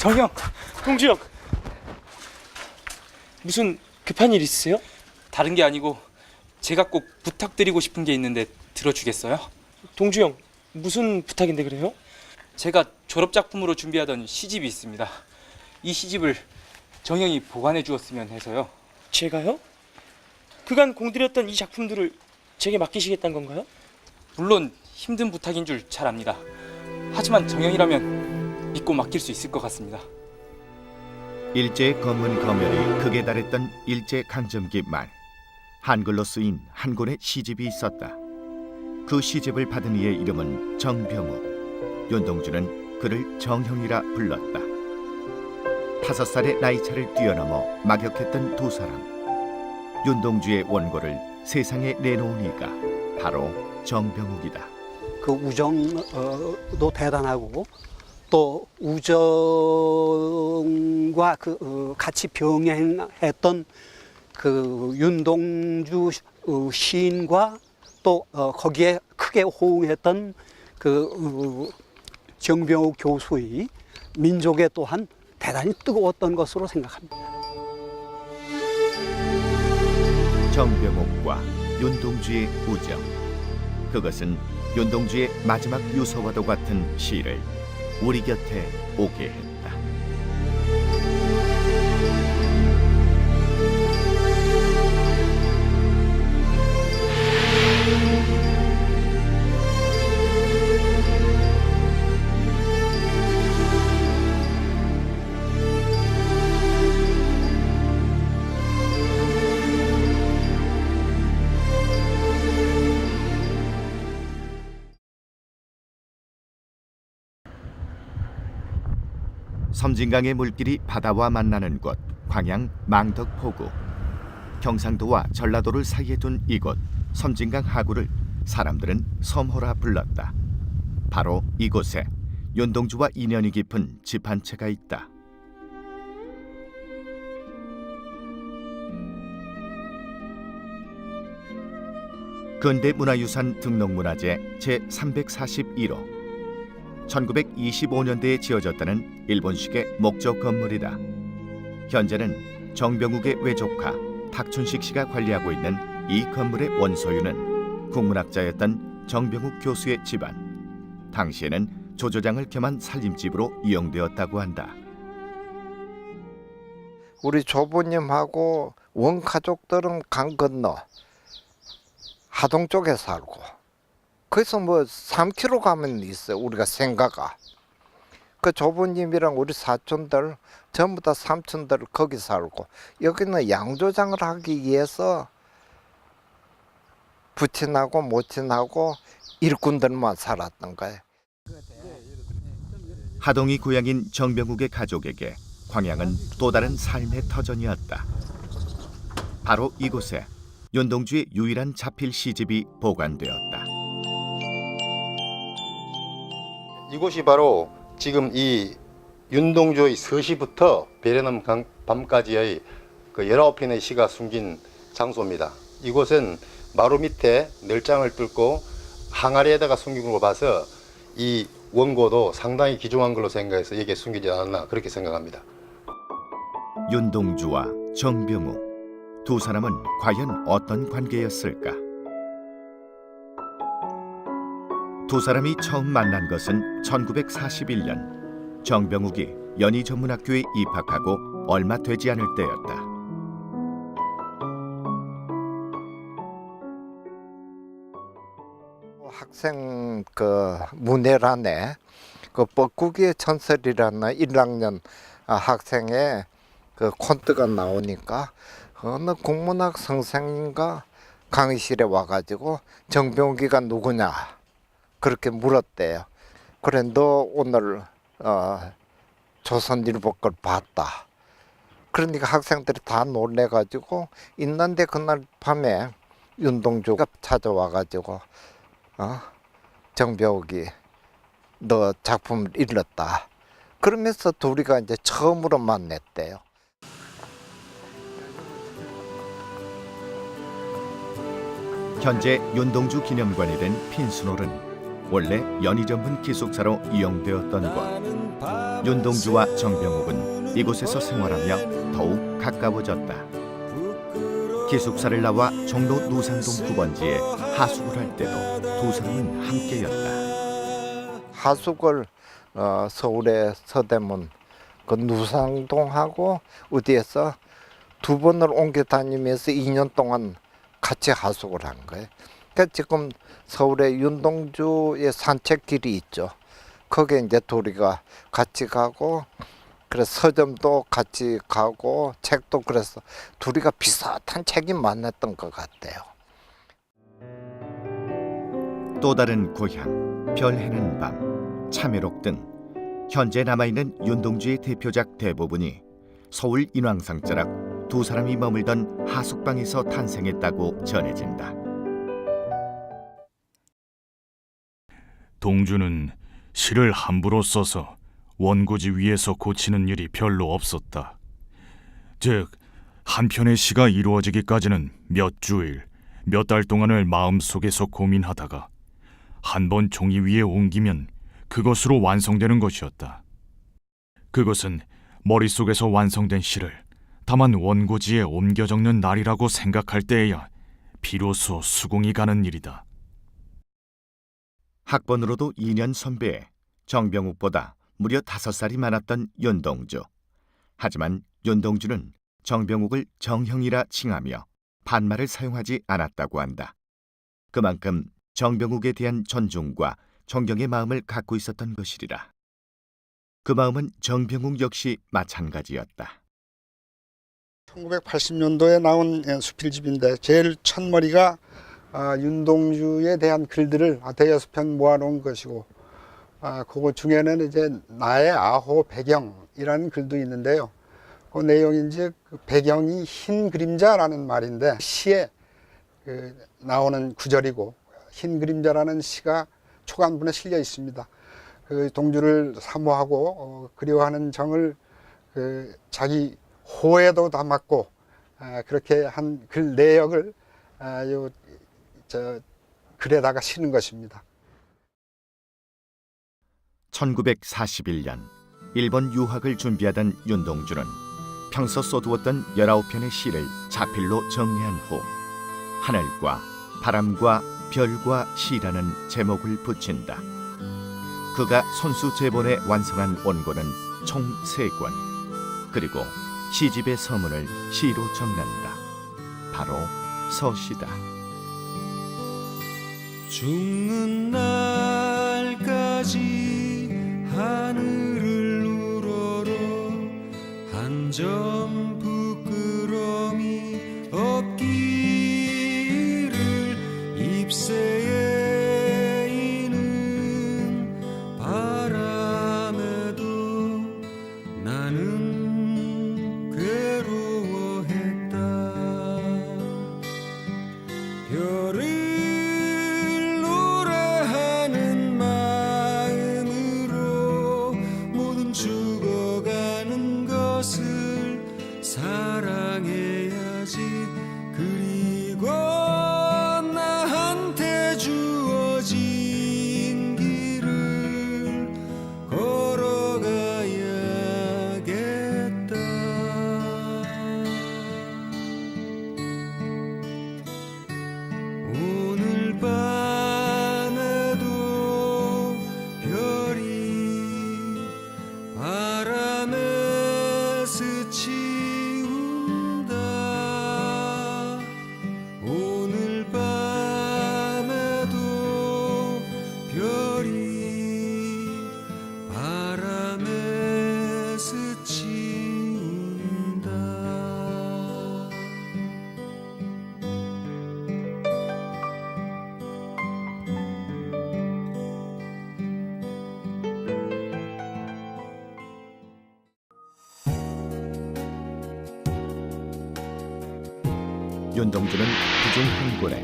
정형, 동주 형, 무슨 급한 일 있으세요? 다른 게 아니고 제가 꼭 부탁드리고 싶은 게 있는데 들어주겠어요? 동주 형, 무슨 부탁인데 그래요? 제가 졸업 작품으로 준비하던 시집이 있습니다. 이 시집을 정형이 보관해 주었으면 해서요. 제가요? 그간 공들였던 이 작품들을 제게 맡기시겠다는 건가요? 물론 힘든 부탁인 줄 잘 압니다. 하지만 정형이라면 믿고 맡길 수 있을 것 같습니다. 일제의 검은 검열이 극에 달했던 일제강점기 말, 한글로 쓰인 한 권의 시집이 있었다. 그 시집을 받은 이의 이름은 정병욱. 윤동주는 그를 정형이라 불렀다. 5살의 나이차를 뛰어넘어 막역했던 두 사람. 윤동주의 원고를 세상에 내놓은 이가 바로 정병욱이다. 그 우정도 대단하고 또 우정과 같이 병행했던 그 윤동주 시인과 또 거기에 크게 호응했던 그 정병욱 교수의 민족에 또한 대단히 뜨거웠던 것으로 생각합니다. 정병욱과 윤동주의 우정. 그것은 윤동주의 마지막 유서와도 같은 시를 우리 곁에 오게 했다. 섬진강의 물길이 바다와 만나는 곳, 광양 망덕포구. 경상도와 전라도를 사이에 둔 이곳 섬진강 하구를 사람들은 섬호라 불렀다. 바로 이곳에 윤동주와 인연이 깊은 집 한 채가 있다. 근대문화유산 등록문화재 제341호. 1925년대에 지어졌다는 일본식의 목조 건물이다. 현재는 정병욱의 외조카 탁춘식 씨가 관리하고 있는 이 건물의 원소유는 국문학자였던 정병욱 교수의 집안. 당시에는 조조장을 겸한 살림집으로 이용되었다고 한다. 우리 조부님하고 원가족들은 강 건너 하동 쪽에 살고, 거기서 뭐 3km 가면 있어요. 우리가 생가가. 그 조부님이랑 우리 사촌들 전부 다 삼촌들 거기 살고, 여기는 양조장을 하기 위해서 부친하고 모친하고 일꾼들만 살았던 거예요. 하동이 고향인 정병욱의 가족에게 광양은 또 다른 삶의 터전이었다. 바로 이곳에 윤동주의 유일한 자필 시집이 보관되었다. 이곳이 바로 지금 이 윤동주의 서시부터 베레남 밤까지의 그 19편의 시가 숨긴 장소입니다. 이곳은 마루 밑에 널장을 뚫고 항아리에다가 숨긴 걸 봐서 이 원고도 상당히 귀중한 걸로 생각해서 여기에 숨기지 않았나 그렇게 생각합니다. 윤동주와 정병욱. 두 사람은 과연 어떤 관계였을까? 두 사람이 처음 만난 것은 1941년 정병욱이 연희전문학교에 입학하고 얼마 되지 않을 때였다. 학생 그 문해란에 그 뻐꾸기의 전설이라는 1학년 학생의 그 콘트가 나오니까 어느 국문학 선생님과 강의실에 와가지고 정병욱이가 누구냐 그렇게 물었대요. 그래, 너 오늘 조선일보 걸 봤다. 그러니까 학생들이 다 놀래가지고 있는데 그날 밤에 윤동주가 찾아와가지고 정병욱이 너 작품을 읽었다. 그러면서 둘이가 이제 처음으로 만났대요. 현재 윤동주 기념관이 된 핀스놀은 원래 연희 전문 기숙사로 이용되었던 곳. 윤동주와 정병욱은 이곳에서 생활하며 더욱 가까워졌다. 기숙사를 나와 종로 노상동 9번지에 하숙을 할 때도 두 사람은 함께였다. 하숙을 서울의 서대문 그 누상동하고 어디에서 두 번을 옮겨 다니면서 2년 동안 같이 하숙을 한 거예요. 그러니까 지금 서울의 윤동주의 산책길이 있죠. 거기에 이제 둘이가 같이 가고, 그래서 서점도 같이 가고, 책도 그래서 둘이가 비슷한 책이 많았던 것 같아요. 또 다른 고향, 별 해는 밤, 참외록 등 현재 남아있는 윤동주의 대표작 대부분이 서울 인왕산자락 두 사람이 머물던 하숙방에서 탄생했다고 전해진다. 동주는 시를 함부로 써서 원고지 위에서 고치는 일이 별로 없었다. 즉, 한 편의 시가 이루어지기까지는 몇 주일, 몇 달 동안을 마음속에서 고민하다가 한 번 종이 위에 옮기면 그것으로 완성되는 것이었다. 그것은 머릿속에서 완성된 시를 다만 원고지에 옮겨 적는 날이라고 생각할 때에야 비로소 수긍이 가는 일이다. 학번으로도 2년 선배에 정병욱보다 무려 5살이 많았던 윤동주. 하지만 윤동주는 정병욱을 정형이라 칭하며 반말을 사용하지 않았다고 한다. 그만큼 정병욱에 대한 존중과 존경의 마음을 갖고 있었던 것이리라. 그 마음은 정병욱 역시 마찬가지였다. 1980년도에 나온 수필집인데 제일 첫머리가 윤동주에 대한 글들을 대여섯 편 모아놓은 것이고, 그거 중에는 이제 나의 아호 배경이라는 글도 있는데요. 그 내용이 이제 그 배경이 흰 그림자라는 말인데 시에 나오는 구절이고, 흰 그림자라는 시가 초간분에 실려 있습니다. 그 동주를 사모하고 그리워하는 정을 자기 호에도 담았고, 그렇게 한 글 내역을 글에다가 실은 것입니다. 1941년 일본 유학을 준비하던 윤동주는 평소 써두었던 19편의 시를 자필로 정리한 후 하늘과 바람과 별과 시라는 제목을 붙인다. 그가 손수 제본에 완성한 원고는 총 3권. 그리고 시집의 서문을 시로 적는다. 바로 서시다. 죽는 날까지 하늘을 우러러 한 점 부끄러움이 없기를 잎새에 이는 바람에도 나는 괴로워했다. 별을 사랑해야지. 그리고 나한테 주어진 길을 걸어가야겠다. 오늘 밤에도 별이 바람에 스치 오늘 밤에도 별이 바람에 스치운다. 윤동주는 그중 한 권에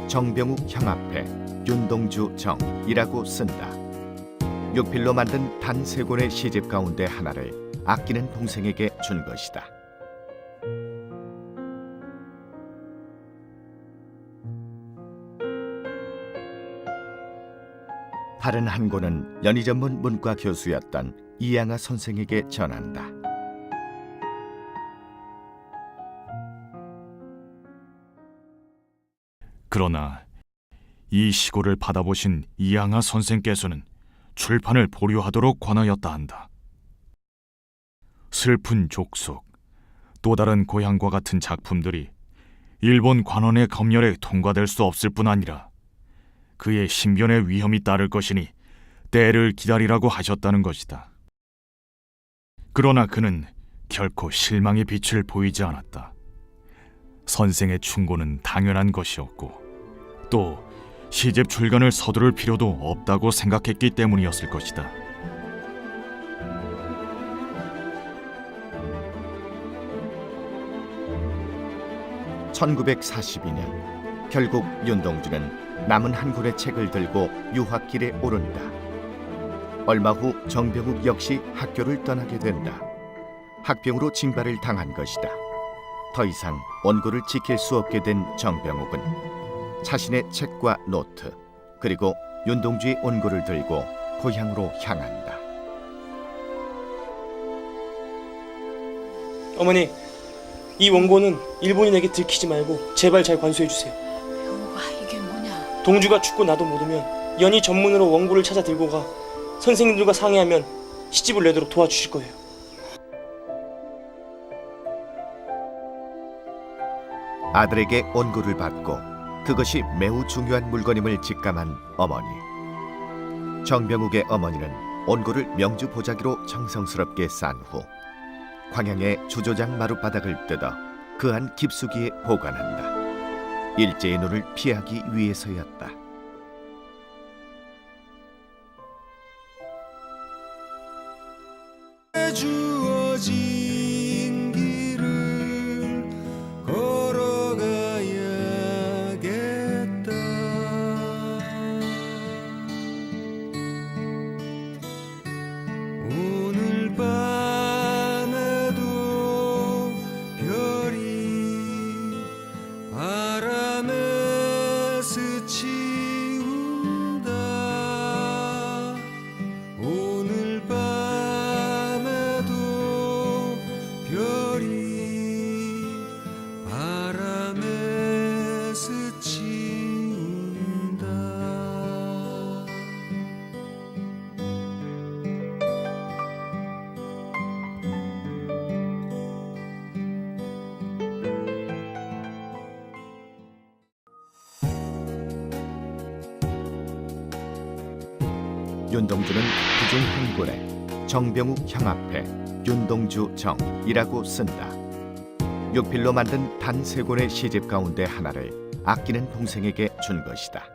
정병욱 형 앞에 윤동주 정이라고 쓴다. 6필로 만든 단 3권의 시집 가운데 하나를 아끼는 동생에게 준 것이다. 다른 한 권은 연희전문 문과 교수였던 이양하 선생에게 전한다. 그러나 이 시고를 받아보신 이양하 선생께서는 출판을 보류하도록 권하였다 한다. 슬픈 족속, 또 다른 고향과 같은 작품들이 일본 관원의 검열에 통과될 수 없을 뿐 아니라 그의 신변에 위험이 따를 것이니 때를 기다리라고 하셨다는 것이다. 그러나 그는 결코 실망의 빛을 보이지 않았다. 선생의 충고는 당연한 것이었고 또 시집 출간을 서두를 필요도 없다고 생각했기 때문이었을 것이다. (1942년) 결국 윤동주는 남은 한 권의 책을 들고 유학길에 오른다. 얼마 후 정병욱 역시 학교를 떠나게 된다. 학병으로 징발을 당한 것이다. 더 이상 원고를 지킬 수 없게 된 정병욱은 자신의 책과 노트 그리고 윤동주의 원고를 들고 고향으로 향한다. 어머니, 이 원고는 일본인에게 들키지 말고 제발 잘 관수해 주세요. 여우가 이게 뭐냐? 동주가 죽고 나도 못 오면 연희 전문으로 원고를 찾아 들고 가 선생님들과 상의하면 시집을 내도록 도와주실 거예요. 아들에게 원고를 받고 그것이 매우 중요한 물건임을 직감한 어머니. 정병욱의 어머니는 원고를 명주 보자기로 정성스럽게 싼 후 광양의 주조장 마룻바닥을 뜯어 그 안 깊숙이에 보관한다. 일제의 눈을 피하기 위해서였다. 주어진 길을 걸어가야겠다. 오늘 밤에도 별이 바람에 스치운다. 오늘 밤에도 별이 바람에 스치운다. 윤동주는 그중 한 권에 정병욱 형 앞에 윤동주 정이라고 쓴다. 육필로 만든 단 세 권의 시집 가운데 하나를 아끼는 동생에게 준 것이다.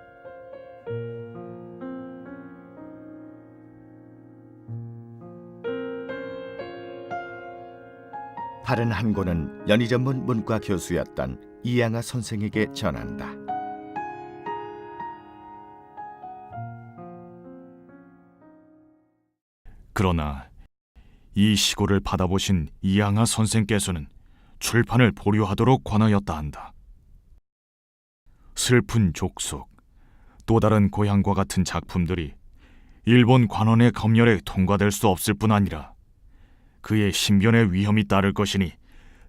다른 한 권은 연희전문 문과 교수였던 이양하 선생에게 전한다. 그러나 이 시고를 받아보신 이양하 선생께서는 출판을 보류하도록 권하였다 한다. 슬픈 족속, 또 다른 고향과 같은 작품들이 일본 관원의 검열에 통과될 수 없을 뿐 아니라 그의 신변에 위험이 따를 것이니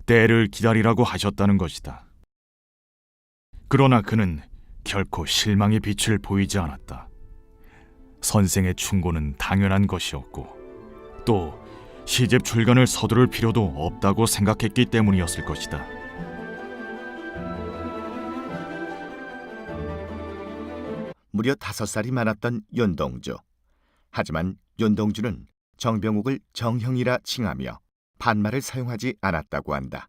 때를 기다리라고 하셨다는 것이다. 그러나 그는 결코 실망의 빛을 보이지 않았다. 선생의 충고는 당연한 것이었고 또 시집 출간을 서두를 필요도 없다고 생각했기 때문이었을 것이다. 무려 5살이 많았던 윤동주. 하지만 윤동주는 정병욱을 정형이라 칭하며 반말을 사용하지 않았다고 한다.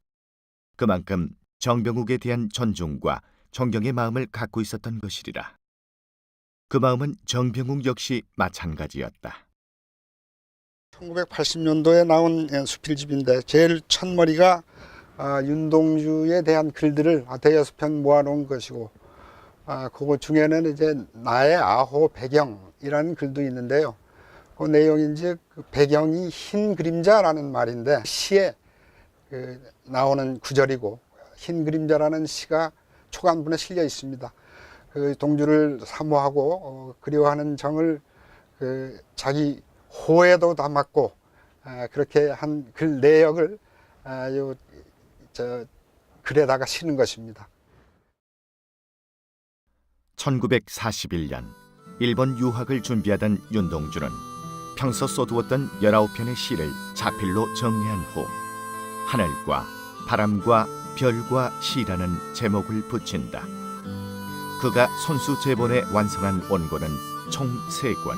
그만큼 정병욱에 대한 존중과 존경의 마음을 갖고 있었던 것이리라. 그 마음은 정병욱 역시 마찬가지였다. 1980년도에 나온 수필집인데 제일 첫머리가 윤동주에 대한 글들을 대여섯 편 모아놓은 것이고 그거 중에는 이제 나의 아호 배경이라는 글도 있는데요. 그 내용이 이제 그 배경이 흰 그림자라는 말인데 시에 나오는 구절이고 흰 그림자라는 시가 초간분에 실려 있습니다. 그 동주를 사모하고 그리워하는 정을 자기 호에도 담았고 그렇게 한 글 내역을 글에다가 실은 것입니다. 1941년 일본 유학을 준비하던 윤동주는 평소 써두었던 19편의 시를 자필로 정리한 후 하늘과 바람과 별과 시라는 제목을 붙인다. 그가 손수 제본에 완성한 원고는 총 3권,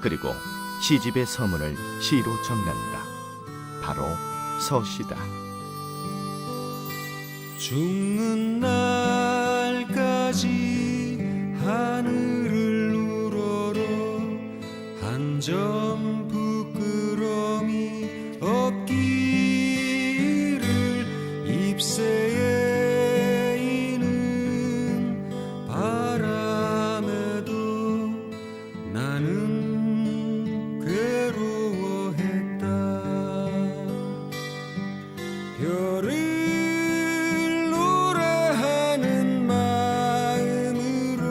그리고 시집의 서문을 시로 적는다. 바로 서시다. 죽는 날까지 하늘을 우러러 한 점 부끄러움이 없기를 잎새에 있는 바람에도 나는 괴로워했다. 별을 노래하는 마음으로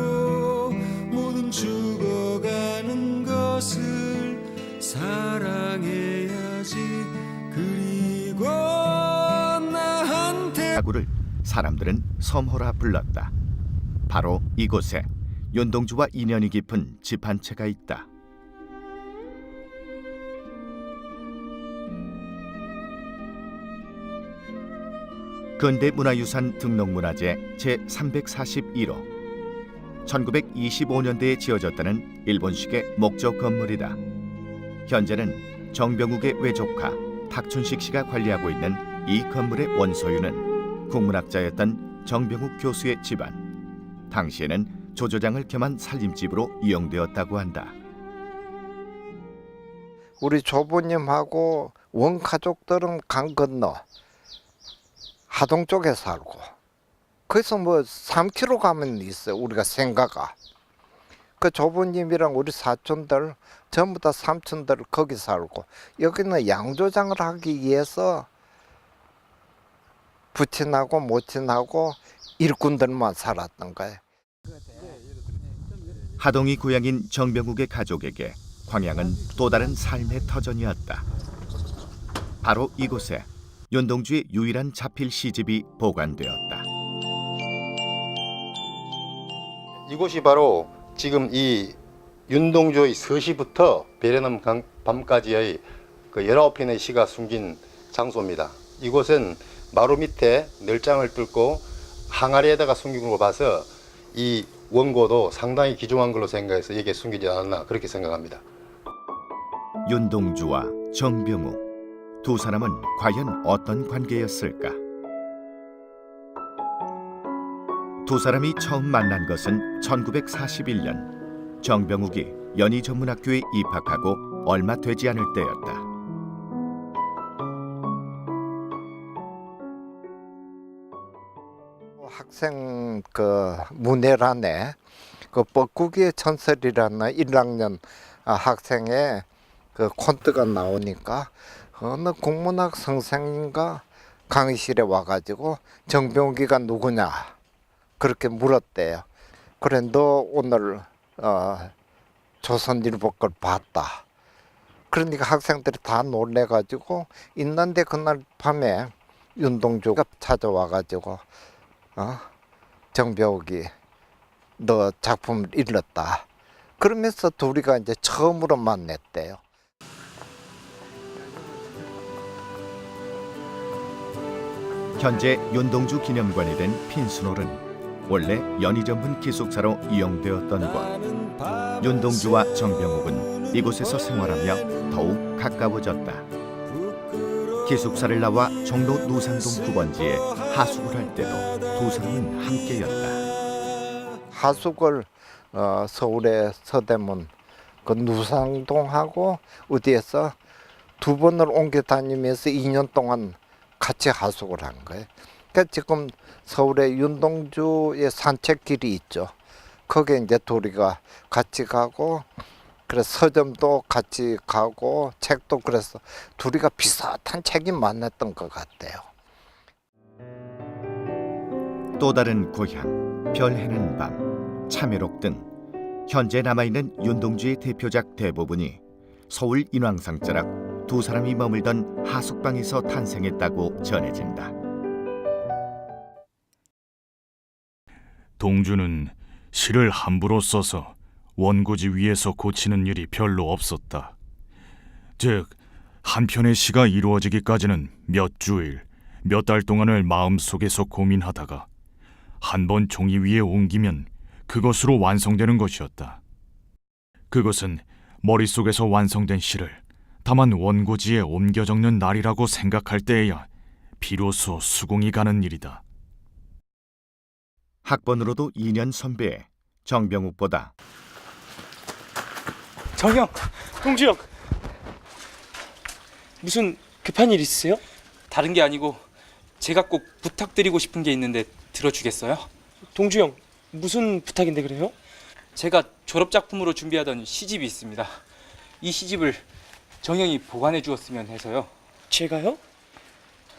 모든 죽어가는 것을 사랑해야지. 그리고 나한테 가구를 사람들은 섬호라 불렀다. 바로 이곳에 윤동주와 인연이 깊은 집 한 채가 있다. 근대문화유산 등록문화재 제341호 1925년대에 지어졌다는 일본식의 목조 건물이다. 현재는 정병욱의 외조카 탁춘식 씨가 관리하고 있는 이 건물의 원소유는 국문학자였던 정병욱 교수의 집안, 당시에는 조조장을 겸한 살림집으로 이용되었다고 한다. 우리 조부님하고 원가족들은 강 건너 하동 쪽에 살고, 거기서 뭐 3km 가면 있어요. 우리가 생가가. 그 조부님이랑 우리 사촌들 전부 다 삼촌들 거기 살고, 여기는 양조장을 하기 위해서 부친하고 모친하고 일꾼들만 살았던 거예요. 하동이 고향인 정병욱의 가족에게 광양은 또 다른 삶의 터전이었다. 바로 이곳에 윤동주의 유일한 자필 시집이 보관되었다. 이곳이 바로 지금 이 윤동주의 서시부터 베레남 밤까지의 그 19편의 시가 숨긴 장소입니다. 이곳은 마루 밑에 널장을 뚫고 항아리에다가 숨긴 걸 봐서 이 원고도 상당히 귀중한 걸로 생각해서 여기에 숨기지 않았나 그렇게 생각합니다. 윤동주와 정병욱 두 사람은 과연 어떤 관계였을까? 두 사람이 처음 만난 것은 1941년 정병욱이 연희전문학교에 입학하고 얼마 되지 않을 때였다. 학생 그 문해란에 그 뻐꾸기의 전설이라는 1학년 학생의 그 콘트가 나오니까 어느 국문학 선생님과 강의실에 와가지고 정병욱이가 누구냐 그렇게 물었대요. 그래 너 오늘 조선일보 걸 봤다. 그러니까 학생들이 다 놀래가지고 있는데 그날 밤에 윤동주가 찾아와가지고 정병욱이 너 작품을 읽었다. 그러면서 둘이가 이제 처음으로 만났대요. 현재 윤동주 기념관이 된 핀스놀은 원래 연희전문 기숙사로 이용되었던 곳. 윤동주와 정병욱은 이곳에서 생활하며 더욱 가까워졌다. 기숙사를 나와 종로 노상동 9번지에 하숙을 할 때도 두 사람은 함께였다. 하숙을 서울의 서대문 그 누상동하고 어디에서 두 번을 옮겨 다니면서 2년 동안 같이 하숙을 한 거예요. 그러니까 지금 서울에 윤동주의 산책길이 있죠. 거기에 이제 둘이가 같이 가고, 그래서 서점도 같이 가고, 책도 그래서 둘이가 비슷한 책이 만났던 것 같아요. 또 다른 고향, 별 해는 밤, 참외록 등 현재 남아있는 윤동주의 대표작 대부분이 서울 인왕상자락 두 사람이 머물던 하숙방에서 탄생했다고 전해진다. 동주는 실을 함부로 써서 원고지 위에서 고치는 일이 별로 없었다. 즉, 한 편의 시가 이루어지기까지는 몇 주일, 몇 달 동안을 마음속에서 고민하다가 한 번 종이 위에 옮기면 그것으로 완성되는 것이었다. 그것은 머릿속에서 완성된 시를 다만 원고지에 옮겨 적는 날이라고 생각할 때에야 비로소 수긍이 가는 일이다. 학번으로도 2년 선배의 정병욱보다 정형, 동주 형. 무슨 급한 일 있으세요? 다른 게 아니고 제가 꼭 부탁드리고 싶은 게 있는데 들어주겠어요? 동주 형, 무슨 부탁인데 그래요? 제가 졸업작품으로 준비하던 시집이 있습니다. 이 시집을 정형이 보관해 주었으면 해서요. 제가요?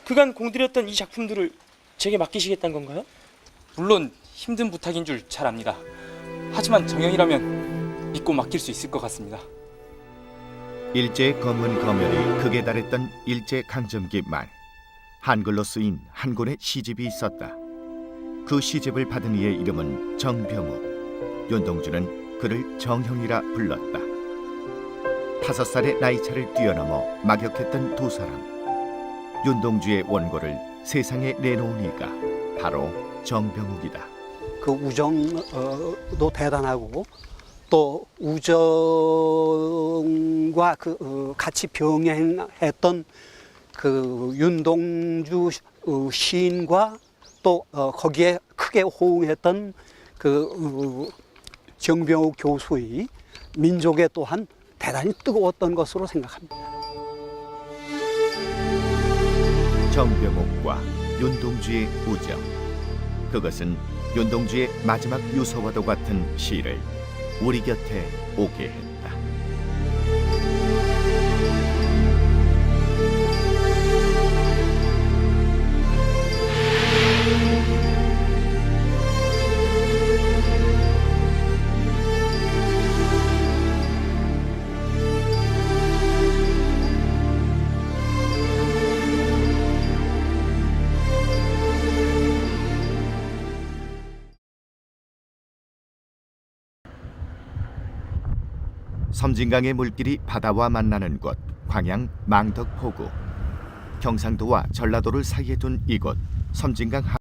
그간 공들였던 이 작품들을 제게 맡기시겠다는 건가요? 물론 힘든 부탁인 줄 잘 압니다. 하지만 정형이라면 믿고 맡길 수 있을 것 같습니다. 일제의 검은 검열이 극에 달했던 일제강점기 말, 한글로 쓰인 한 권의 시집이 있었다. 그 시집을 받은 이의 이름은 정병욱. 윤동주는 그를 정형이라 불렀다. 5살의 나이차를 뛰어넘어 막역했던 두 사람. 윤동주의 원고를 세상에 내놓은 이가 바로 정병욱이다. 그 우정도 대단하고 또 우정과 같이 병행했던 그 윤동주 시인과 또 거기에 크게 호응했던 그 정병욱 교수의 민족에 또한 대단히 뜨거웠던 것으로 생각합니다. 정병욱과 윤동주의 우정. 그것은 윤동주의 마지막 유서와도 같은 시를 우리 곁에 오게 했다. 섬진강의 물길이 바다와 만나는 곳, 광양 망덕포구. 경상도와 전라도를 사이에 둔 이곳 섬진강